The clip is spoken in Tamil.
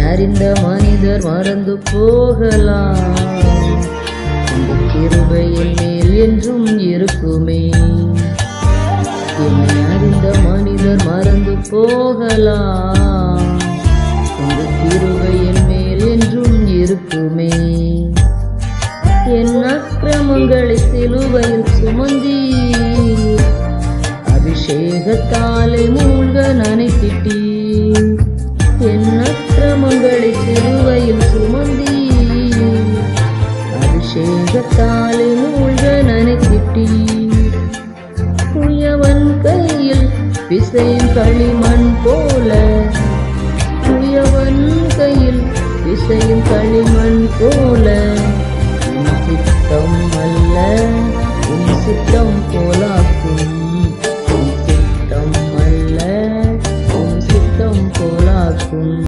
அறிந்த மனிதர் மறந்து போகலாம், இந்த கிருபை என் மேல் என்றும் இருக்குமே. என்னை அறிந்த மனிதர் மறந்து போகலாம், இந்த கிருபை என் மேல் என்றும் இருக்குமே. என் அக்கிரமங்களை சிலுவையில் சுமந்தீர், அபிஷேகத்தாலே மூழ்க நனைத்திட்டீர். என் அக்கிரமங்களை சிலுவையில் சுமந்தீர், அபிஷேகத்தாலே மூழ்க நனைத்திட்டீர். குயவன் கையில் பிசையும் களிமண் போல, குயவன் கையில் பிசையும் களிமண் போல, உன் சித்தம் அல்ல உன் சித்தம் போலாக்கும், உன் சித்தம் அல்ல உன் சித்தம் போலாக்கும்.